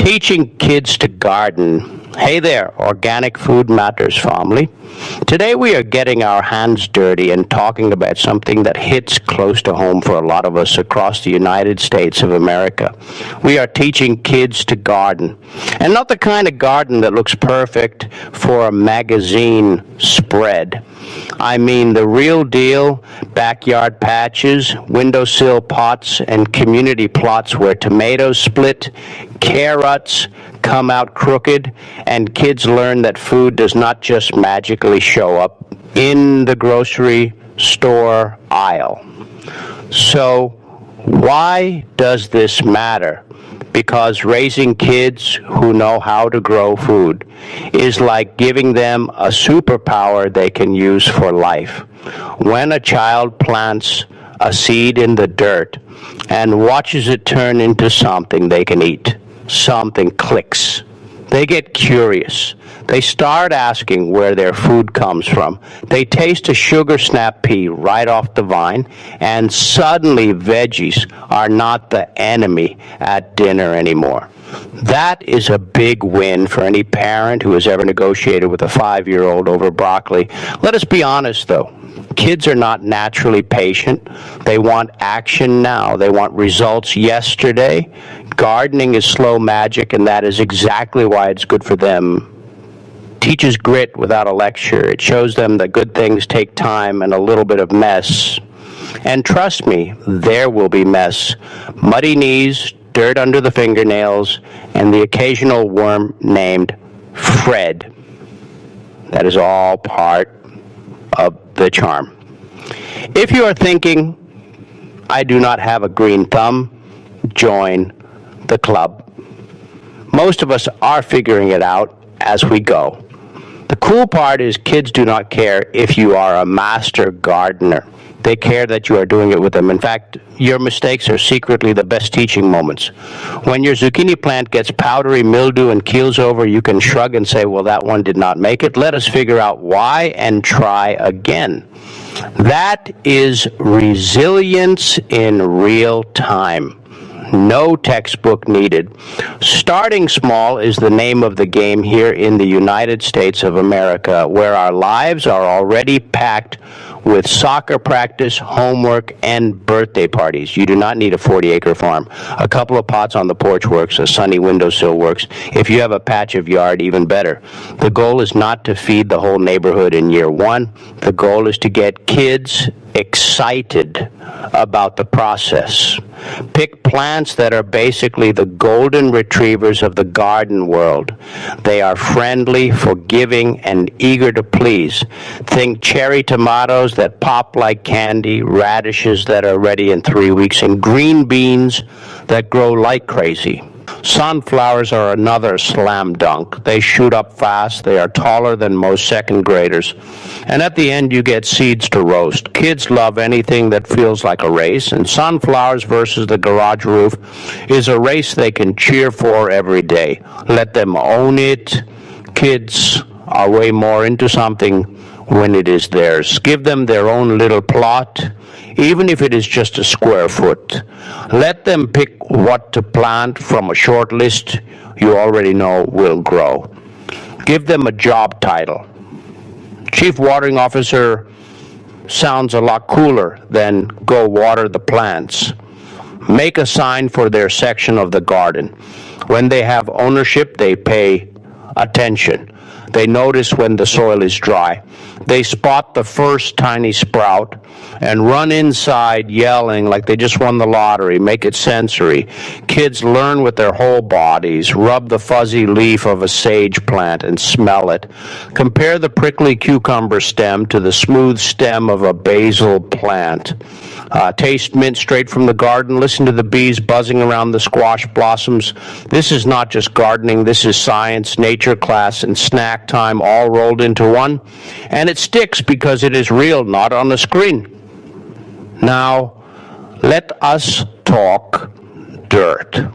Teaching kids to garden. Hey there, Organic Food Matters family. Today we are getting our hands dirty and talking about something that hits close to home for a lot of us across the United States of America. We are teaching kids to garden. And not the kind of garden that looks perfect for a magazine spread. I mean the real deal, backyard patches, windowsill pots, and community plots where tomatoes split, carrots come out crooked, and kids learn that food does not just magically show up in the grocery store aisle. So, why does this matter? Because raising kids who know how to grow food is like giving them a superpower they can use for life. When a child plants a seed in the dirt and watches it turn into something they can eat, something clicks. They get curious. They start asking where their food comes from. They taste a sugar snap pea right off the vine, and suddenly veggies are not the enemy at dinner anymore. That is a big win for any parent who has ever negotiated with a 5-year-old over broccoli. Let us be honest, though. Kids are not naturally patient. They want action now. They want results yesterday. Gardening is slow magic, and that is exactly why it's good for them. Teaches grit without a lecture. It shows them that good things take time and a little bit of mess. And trust me, there will be mess. Muddy knees, dirt under the fingernails, and the occasional worm named Fred. That is all part of the charm. If you are thinking, I do not have a green thumb, join the club. Most of us are figuring it out as we go. The cool part is kids do not care if you are a master gardener. They care that you are doing it with them. In fact, your mistakes are secretly the best teaching moments. When your zucchini plant gets powdery mildew and keels over, you can shrug and say, well, that one did not make it. Let us figure out why and try again. That is resilience in real time. No textbook needed. Starting small is the name of the game here in the United States of America, where our lives are already packed with soccer practice, homework, and birthday parties. You do not need a 40-acre farm. A couple of pots on the porch works. A sunny windowsill works. If you have a patch of yard, even better. The goal is not to feed the whole neighborhood in year one. The goal is to get kids excited about the process. Pick plants that are basically the golden retrievers of the garden world. They are friendly, forgiving, and eager to please. Think cherry tomatoes that pop like candy, radishes that are ready in 3 weeks, and green beans that grow like crazy. Sunflowers are another slam dunk. They shoot up fast. They are taller than most second graders. And at the end, you get seeds to roast. Kids love anything that feels like a race, and sunflowers versus the garage roof is a race they can cheer for every day. Let them own it. Kids are way more into something when it is theirs. Give them their own little plot, even if it is just a square foot. Let them pick what to plant from a short list you already know will grow. Give them a job title. Chief Watering Officer sounds a lot cooler than go water the plants. Make a sign for their section of the garden. When they have ownership, they pay attention. They notice when the soil is dry. They spot the first tiny sprout and run inside yelling like they just won the lottery. Make it sensory. Kids learn with their whole bodies. Rub the fuzzy leaf of a sage plant and smell it. Compare the prickly cucumber stem to the smooth stem of a basil plant. Taste mint straight from the garden. Listen to the bees buzzing around the squash blossoms. This is not just gardening. This is science, nature class, and snack time all rolled into one. And it sticks because it is real, not on the screen. Now, let us talk dirt.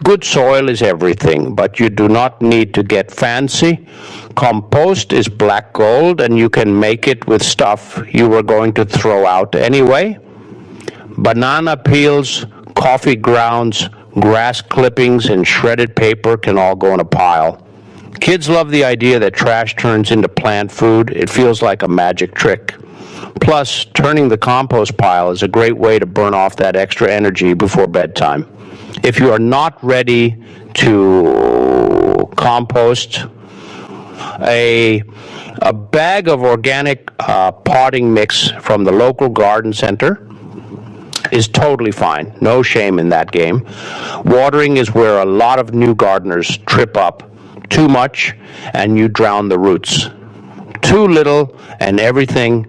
Good soil is everything, but you do not need to get fancy. Compost is black gold, and you can make it with stuff you were going to throw out anyway. Banana peels, coffee grounds, Grass clippings and shredded paper can all go in a pile. Kids love the idea that trash turns into plant food. It feels like a magic trick. Plus, turning the compost pile is a great way to burn off that extra energy before bedtime. If you are not ready to compost, a bag of organic potting mix from the local garden center is totally fine. No shame in that game. Watering is where a lot of new gardeners trip up. Too much and you drown the roots. Too little and everything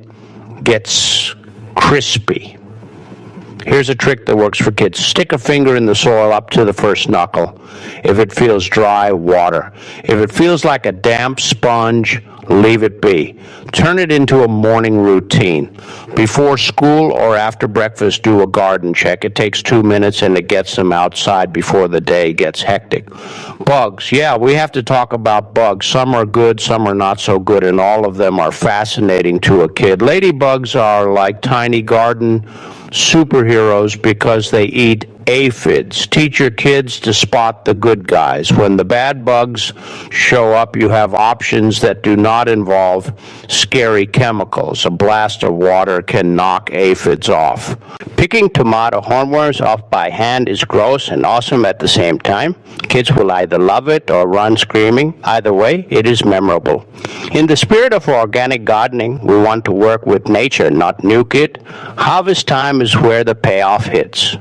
gets crispy. Here's a trick that works for kids. Stick a finger in the soil up to the first knuckle. If it feels dry, water. If it feels like a damp sponge, leave it be. Turn it into a morning routine. Before school or after breakfast, do a garden check. It takes 2 minutes and it gets them outside before the day gets hectic. Bugs. Yeah, we have to talk about bugs. Some are good, some are not so good, and all of them are fascinating to a kid. Ladybugs are like tiny garden superheroes because they eat aphids. Teach your kids to spot the good guys. When the bad bugs show up, you have options that do not involve scary chemicals. A blast of water can knock aphids off. Picking tomato hornworms off by hand is gross and awesome at the same time. Kids will either love it or run screaming. Either way, it is memorable. In the spirit of organic gardening, we want to work with nature, not nuke it. Harvest time is where the payoff hits.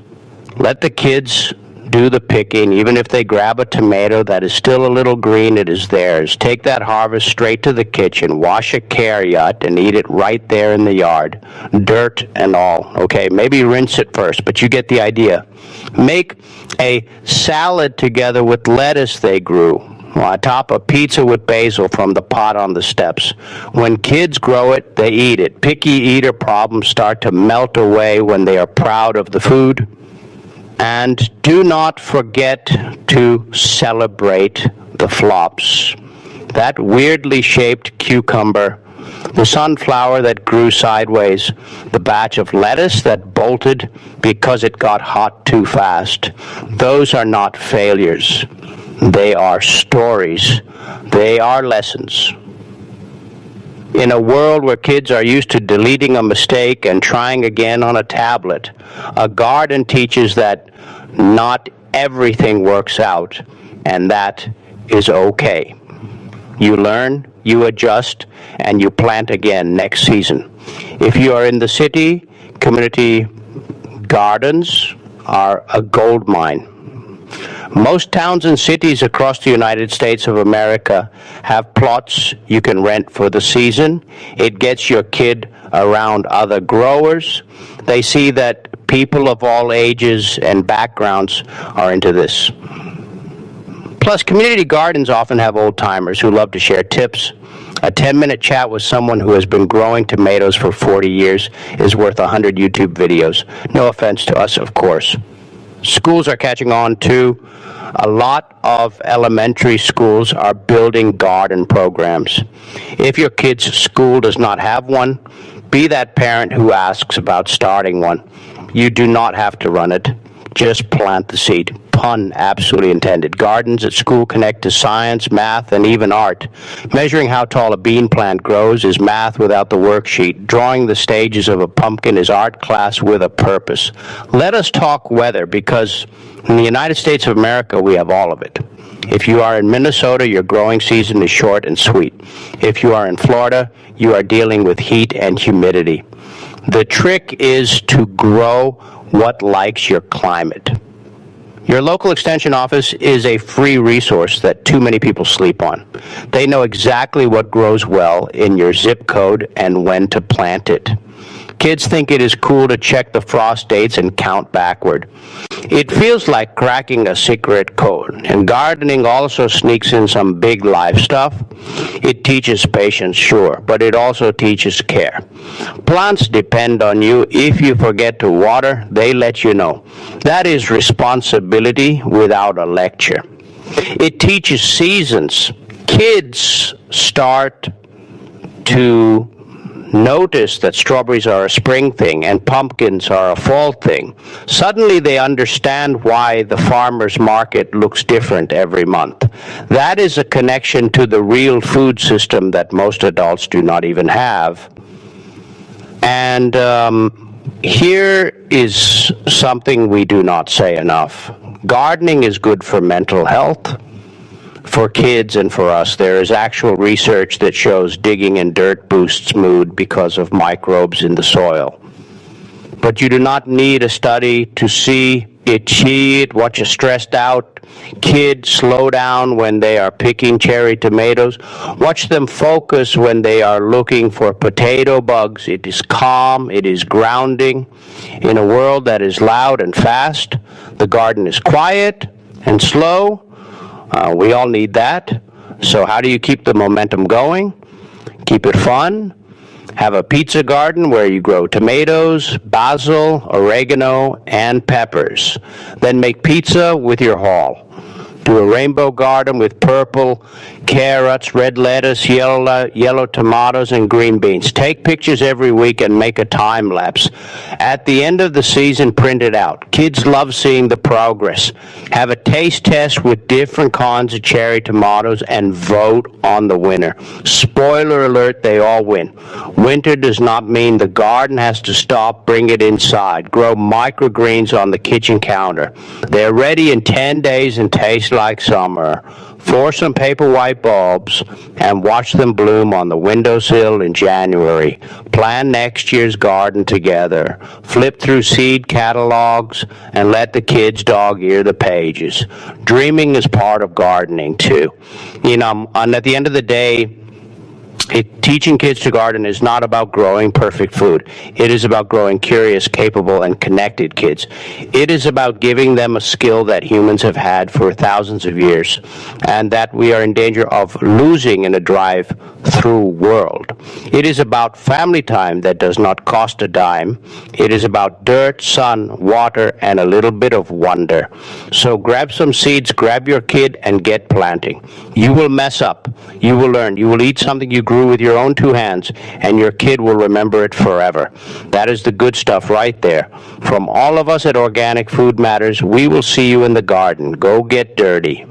Let the kids do the picking. Even if they grab a tomato that is still a little green, it is theirs. Take that harvest straight to the kitchen, wash a carrot, and eat it right there in the yard. Dirt and all. Okay, maybe rinse it first, but you get the idea. Make a salad together with lettuce they grew. On top of pizza with basil from the pot on the steps. When kids grow it, they eat it. Picky eater problems start to melt away when they are proud of the food. And do not forget to celebrate the flops. That weirdly shaped cucumber, the sunflower that grew sideways, the batch of lettuce that bolted because it got hot too fast. Those are not failures. They are stories. They are lessons. In a world where kids are used to deleting a mistake and trying again on a tablet, a garden teaches that not everything works out, and that is okay. You learn, you adjust, and you plant again next season. If you are in the city, community gardens are a gold mine. Most towns and cities across the United States of America have plots you can rent for the season. It gets your kid around other growers. They see that people of all ages and backgrounds are into this. Plus, community gardens often have old-timers who love to share tips. A 10-minute chat with someone who has been growing tomatoes for 40 years is worth 100 YouTube videos. No offense to us, of course. Schools are catching on too. A lot of elementary schools are building garden programs. If your kid's school does not have one, be that parent who asks about starting one. You do not have to run it. Just plant the seed. Pun absolutely intended. Gardens at school connect to science, math, and even art. Measuring how tall a bean plant grows is math without the worksheet. Drawing the stages of a pumpkin is art class with a purpose. Let us talk weather, because in the United States of America, we have all of it. If you are in Minnesota, your growing season is short and sweet. If you are in Florida, you are dealing with heat and humidity. The trick is to grow what likes your climate. Your local extension office is a free resource that too many people sleep on. They know exactly what grows well in your zip code and when to plant it. Kids think it is cool to check the frost dates and count backward. It feels like cracking a secret code, and gardening also sneaks in some big life stuff. It teaches patience, sure, but it also teaches care. Plants depend on you. If you forget to water, they let you know. That is responsibility without a lecture. It teaches seasons. Kids start to notice that strawberries are a spring thing and pumpkins are a fall thing, suddenly they understand why the farmer's market looks different every month. That is a connection to the real food system that most adults do not even have. And here is something we do not say enough. Gardening is good for mental health, for kids and for us. There is actual research that shows digging in dirt boosts mood because of microbes in the soil. But you do not need a study to see it, watch a stressed out kid slow down when they are picking cherry tomatoes. Watch them focus when they are looking for potato bugs. It is calm, it is grounding. In a world that is loud and fast, the garden is quiet and slow. We all need that. So how do you keep the momentum going? Keep it fun. Have a pizza garden where you grow tomatoes, basil, oregano, and peppers. Then make pizza with your haul. Do a rainbow garden with purple carrots, red lettuce, yellow tomatoes, and green beans. Take pictures every week and make a time lapse. At the end of the season, print it out. Kids love seeing the progress. Have a taste test with different kinds of cherry tomatoes and vote on the winner. Spoiler alert, they all win. Winter does not mean the garden has to stop. Bring it inside. Grow microgreens on the kitchen counter. They're ready in 10 days and taste like summer. For some paper white bulbs and watch them bloom on the windowsill in January. Plan next year's garden together. Flip through seed catalogs and let the kids dog-ear the pages. Dreaming is part of gardening too. And at the end of the day, teaching kids to garden is not about growing perfect food. It is about growing curious, capable, and connected kids. It is about giving them a skill that humans have had for thousands of years and that we are in danger of losing in a drive-through world. It is about family time that does not cost a dime. It is about dirt, sun, water, and a little bit of wonder. So grab some seeds, grab your kid, and get planting. You will mess up. You will learn. You will eat something you grew with your own two hands, and your kid will remember it forever. That is the good stuff right there. From all of us at Organic Food Matters, we will see you in the garden. Go get dirty.